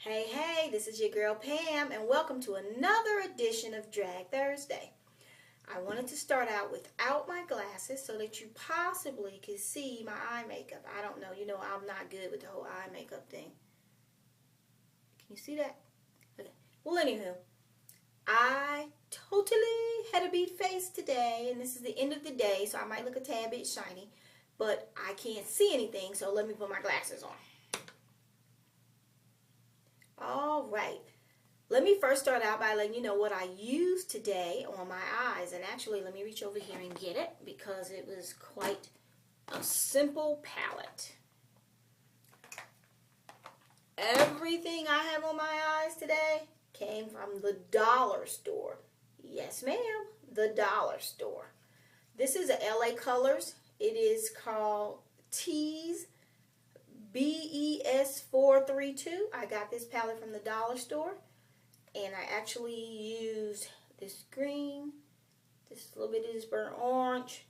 Hey, hey, this is your girl Pam, and welcome to another edition of Drag Thursday. I wanted to start out without my glasses so that you possibly could see my eye makeup. I don't know, I'm not good with the whole eye makeup thing. Can you see that? Okay. Well, anywho, I totally had a beat face today, and this is the end of the day, so I might look a tad bit shiny, but I can't see anything, so let me put my glasses on. All right. Let me first start out by letting you know what I used today on my eyes. And actually, let me reach over here and get it because it was quite a simple palette. Everything I have on my eyes today came from the dollar store. Yes, ma'am, the dollar store. This is a LA Colors. It is called Tease BES 432. I got this palette from the dollar store, and I actually used this green, this little bit of this burnt orange,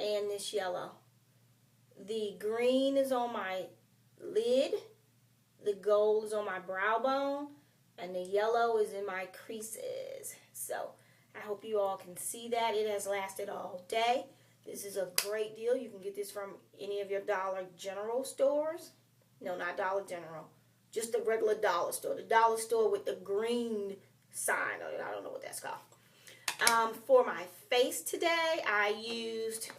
and this yellow. The green is on my lid, the gold is on my brow bone, and the yellow is in my creases. So I hope you all can see that. It has lasted all day. This is a great deal. You can get this from any of your Dollar General stores. No, not Dollar General. Just the regular dollar store. The dollar store with the green sign on it. I don't know what that's called. For my face today, I used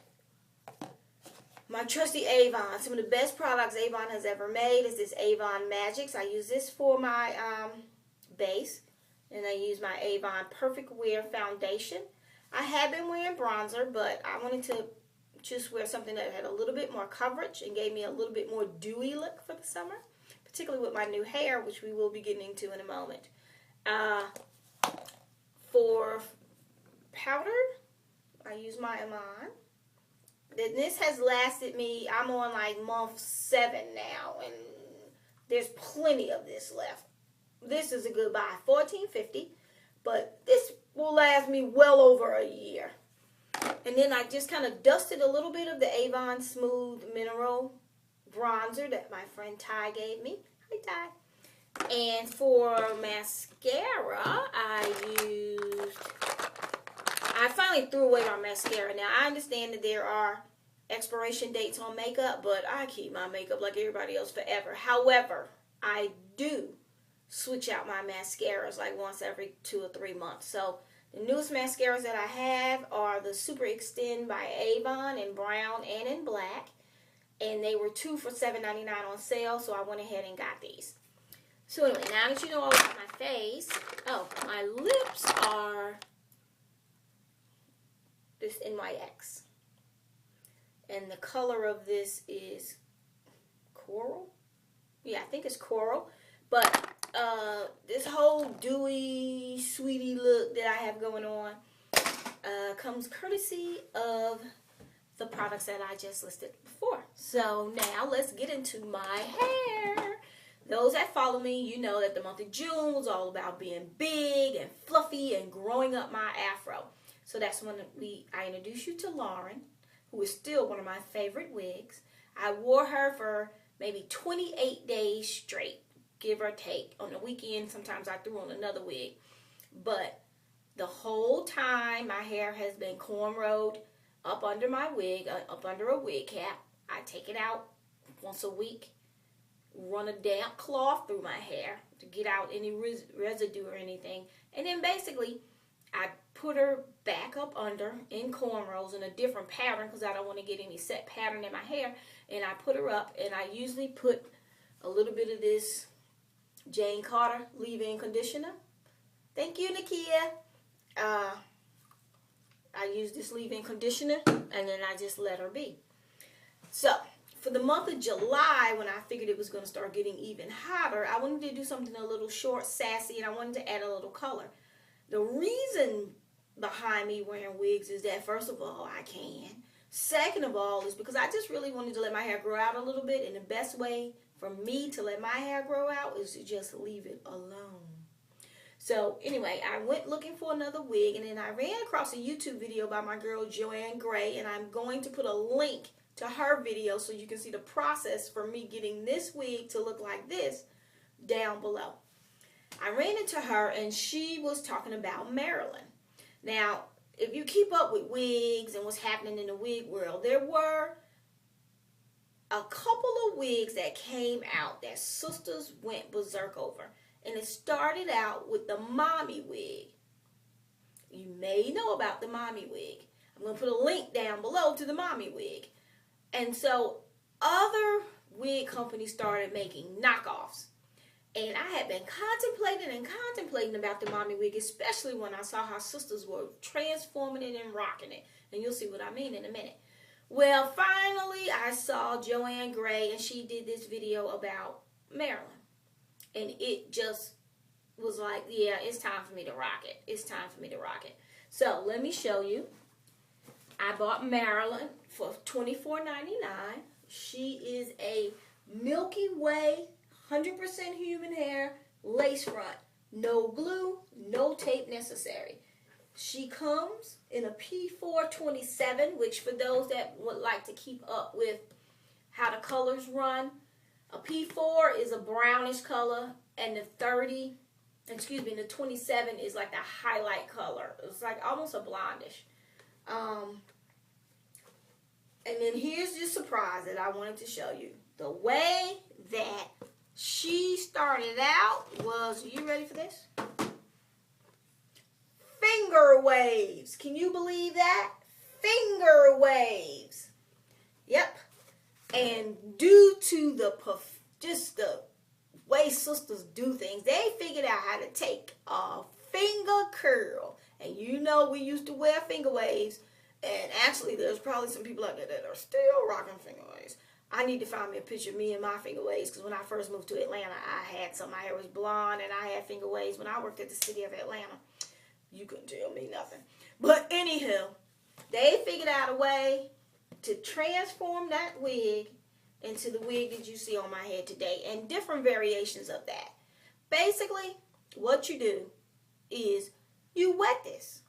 my trusty Avon. Some of the best products Avon has ever made is this Avon Magics. I use this for my base. And I use my Avon Perfect Wear Foundation. I have been wearing bronzer, but I wanted to just wear something that had a little bit more coverage and gave me a little bit more dewy look for the summer, particularly with my new hair, which we will be getting into in a moment. For powder, I use my Iman. This has lasted me, I'm on like month 7 now, and there's plenty of this left. This is a good buy, $14.50, but this will last me well over a year. And then I just kind of dusted a little bit of the Avon Smooth Mineral Bronzer that my friend Ty gave me. Hi, Ty. And for mascara, I finally threw away my mascara. Now, I understand that there are expiration dates on makeup, but I keep my makeup like everybody else forever. However, I do switch out my mascaras like once every 2 or 3 months. So the newest mascaras that I have are the Super Extend by Avon in brown and in black. And they were 2 for $7.99 on sale, so I went ahead and got these. So anyway, now that you know all about my face, my lips are this NYX. And the color of this is coral. Yeah, I think it's coral. But this whole dewy, sweetie look that I have going on comes courtesy of the products that I just listed before. So now let's get into my hair. Those that follow me, you know that the month of June was all about being big and fluffy and growing up my afro. So that's when I introduced you to Lauren, who is still one of my favorite wigs. I wore her for maybe 28 days straight, give or take. On the weekend, sometimes I threw on another wig. But the whole time, my hair has been cornrowed up under my wig, up under a wig cap. I take it out once a week, run a damp cloth through my hair to get out any residue or anything. And then basically, I put her back up under in cornrows in a different pattern because I don't want to get any set pattern in my hair. And I put her up, and I usually put a little bit of this Jane Carter leave-in conditioner. Thank you, Nakia. I use this leave-in conditioner, and then I just let her be. So, for the month of July, when I figured it was going to start getting even hotter, I wanted to do something a little short, sassy, and I wanted to add a little color. The reason behind me wearing wigs is that, first of all, I can. Second of all, is because I just really wanted to let my hair grow out a little bit, and the best way for me to let my hair grow out is to just leave it alone. So anyway, I went looking for another wig, and then I ran across a YouTube video by my girl Joanne Gray, and I'm going to put a link to her video so you can see the process for me getting this wig to look like this down below. I ran into her and she was talking about Marilyn. Now, if you keep up with wigs and what's happening in the wig world, there were a couple of wigs that came out that sisters went berserk over. And it started out with the mommy wig. You may know about the mommy wig. I'm going to put a link down below to the mommy wig. And so other wig companies started making knockoffs. And I had been contemplating about the mommy wig, especially when I saw how sisters were transforming it and rocking it. And you'll see what I mean in a minute. Well, finally, I saw Joanne Gray, and she did this video about Marilyn. And it just was like, yeah, it's time for me to rock it. It's time for me to rock it. So, let me show you. I bought Marilyn for $24.99. She is a Milky Way, 100% human hair, lace front. No glue, no tape necessary. She comes in a P427, which for those that would like to keep up with how the colors run, a P4 is a brownish color, and the 27 is like a highlight color. It's like almost a blondish. And then here's the surprise that I wanted to show you. The way that she started out was, you ready for this? Finger waves. Can you believe that? Finger waves. Yep. And due to the way sisters do things, they figured out how to take a finger curl. And you know we used to wear finger waves. And actually there's probably some people out there that are still rocking finger waves. I need to find me a picture of me and my finger waves, because when I first moved to Atlanta, I had some. My hair was blonde and I had finger waves when I worked at the city of Atlanta. You couldn't tell me nothing. But anywho, they figured out a way to transform that wig into the wig that you see on my head today, and different variations of that. Basically, what you do is you wet this.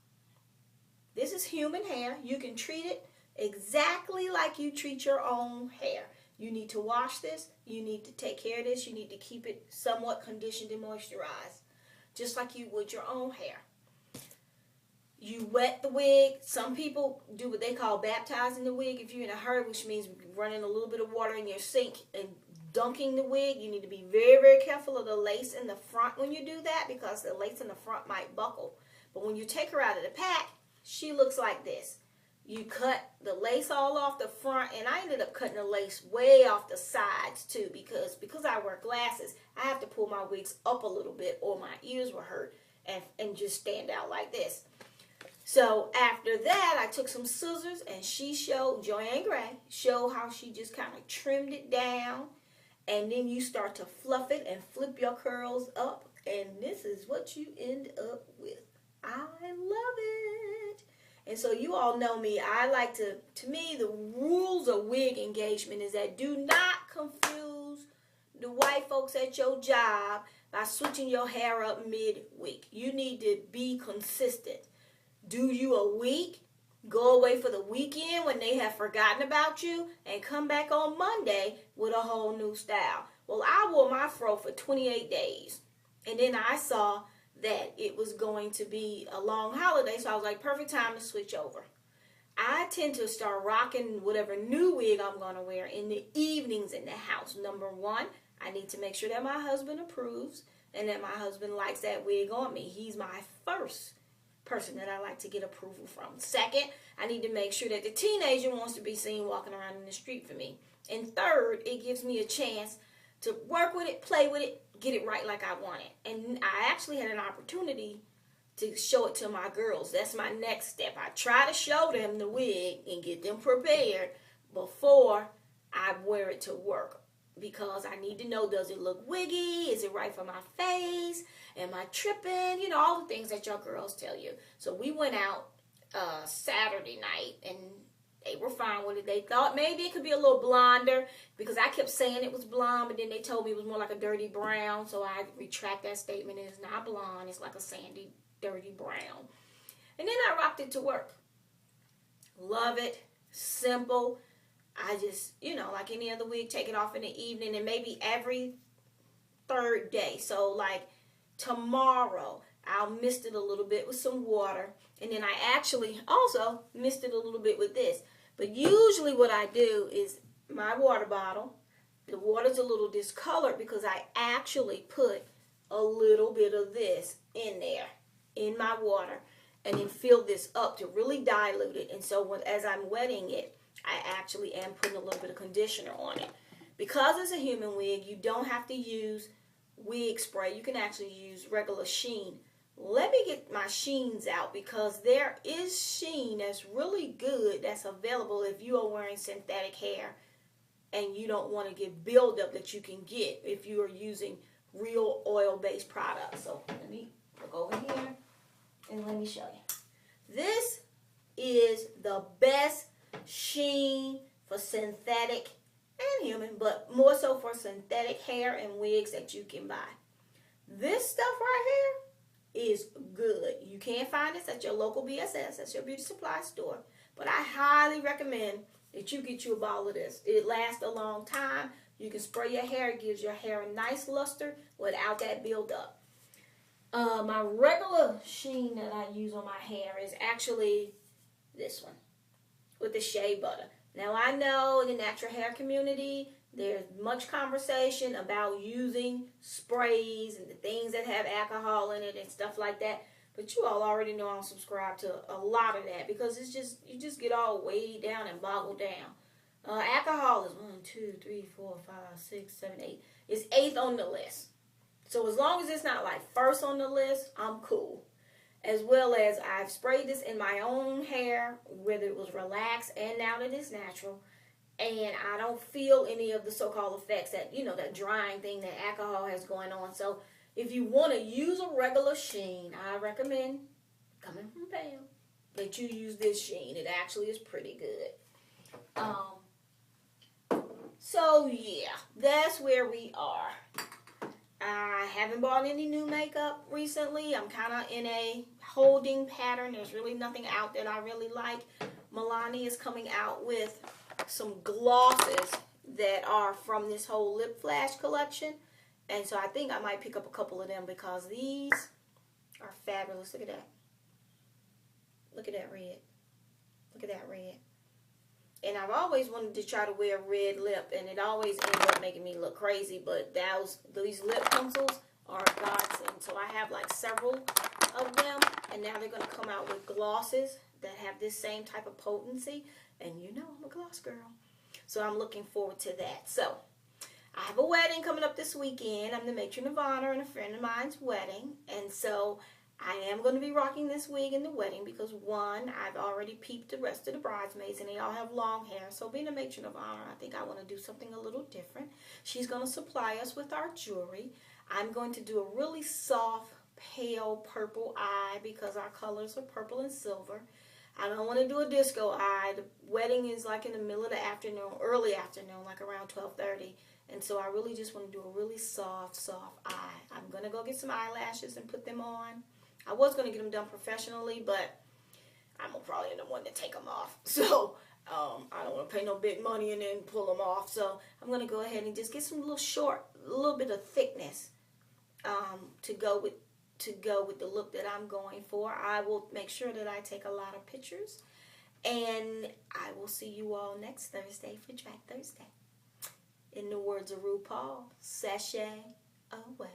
This is human hair. You can treat it exactly like you treat your own hair. You need to wash this. You need to take care of this. You need to keep it somewhat conditioned and moisturized, just like you would your own hair. You wet the wig. Some people do what they call baptizing the wig. If you're in a hurry, which means running a little bit of water in your sink and dunking the wig, you need to be very, very careful of the lace in the front when you do that, because the lace in the front might buckle. But when you take her out of the pack, she looks like this. You cut the lace all off the front, and I ended up cutting the lace way off the sides too, because I wear glasses, I have to pull my wigs up a little bit or my ears will hurt and just stand out like this. So after that, I took some scissors, and Joanne Gray showed how she just kind of trimmed it down, and then you start to fluff it and flip your curls up, and this is what you end up with. I love it. And so you all know me. I like to me, the rules of wig engagement is that do not confuse the white folks at your job by switching your hair up mid-week. You need to be consistent. Do you a week, go away for the weekend when they have forgotten about you, and come back on Monday with a whole new style. Well, I wore my fro for 28 days, and then I saw that it was going to be a long holiday, so I was like, perfect time to switch over. I tend to start rocking whatever new wig I'm going to wear in the evenings in the house. Number one, I need to make sure that my husband approves and that my husband likes that wig on me. He's my first person that I like to get approval from. Second, I need to make sure that the teenager wants to be seen walking around in the street for me. And third, it gives me a chance to work with it, play with it, get it right like I want it. And I actually had an opportunity to show it to my girls. That's my next step. I try to show them the wig and get them prepared before I wear it to work, because I need to know, does it look wiggy? Is it right for my face? Am I tripping? You know, all the things that your girls tell you. So we went out Saturday night, and they were fine with it. They thought maybe it could be a little blonder, because I kept saying it was blonde, but then they told me it was more like a dirty brown. So I retract that statement. It's not blonde. It's like a sandy, dirty brown. And then I rocked it to work. Love it. Simple. I just, like any other wig, take it off in the evening, and maybe every third day. So like tomorrow, I'll mist it a little bit with some water. And then I actually also mist it a little bit with this. But usually what I do is my water bottle, the water's a little discolored because I actually put a little bit of this in there, in my water, and then fill this up to really dilute it. And so as I'm wetting it, I actually am putting a little bit of conditioner on it. Because it's a human wig, you don't have to use wig spray. You can actually use regular sheen. Let me get my sheens out because there is sheen that's really good that's available if you are wearing synthetic hair and you don't want to get buildup that you can get if you are using real oil-based products. So let me look over here and let me show you. This is the best sheen for synthetic and human, but more so for synthetic hair and wigs that you can buy. This stuff right here is good. You can't find this at your local BSS, that's your beauty supply store, but I highly recommend that you get you a bottle of this. It lasts a long time. You can spray your hair. It gives your hair a nice luster without that buildup. My regular sheen that I use on my hair is actually this one with the shea butter. Now I know in the natural hair community there's much conversation about using sprays and the things that have alcohol in it and stuff like that. But you all already know I don't subscribe to a lot of that because it's just, you just get all weighed down and boggled down. Alcohol is 1, 2, 3, 4, 5, 6, 7, 8. It's 8th on the list. So as long as it's not like first on the list, I'm cool. As well as I've sprayed this in my own hair, whether it was relaxed and now that it's natural. And I don't feel any of the so-called effects that, you know, that drying thing that alcohol has going on. So if you want to use a regular sheen, I recommend, coming from Pam, that you use this sheen. It actually is pretty good. So yeah, that's where we are. I haven't bought any new makeup recently. I'm kind of in a holding pattern. There's really nothing out that I really like. Milani is coming out with some glosses that are from this whole Lip Flash collection. And so I think I might pick up a couple of them because these are fabulous. Look at that. Look at that red. Look at that red. And I've always wanted to try to wear red lip, and it always ends up making me look crazy. But these lip pencils are a godsend. So I have like several of them, and now they're going to come out with glosses that have this same type of potency. And you know I'm a gloss girl. So I'm looking forward to that. So I have a wedding coming up this weekend. I'm the matron of honor in a friend of mine's wedding. And so I am going to be rocking this wig in the wedding because, one, I've already peeped the rest of the bridesmaids and they all have long hair. So being a matron of honor, I think I want to do something a little different. She's going to supply us with our jewelry. I'm going to do a really soft, pale purple eye because our colors are purple and silver. I don't want to do a disco eye. The wedding is like in the middle of the afternoon, early afternoon, like around 12:30. And so I really just want to do a really soft, soft eye. I'm going to go get some eyelashes and put them on. I was going to get them done professionally, but I'm going to probably end up wanting to take them off. So I don't want to pay no big money and then pull them off. So I'm going to go ahead and just get some little bit of thickness to go with the look that I'm going for. I will make sure that I take a lot of pictures. And I will see you all next Thursday for Track Thursday. In the words of RuPaul, sashay away.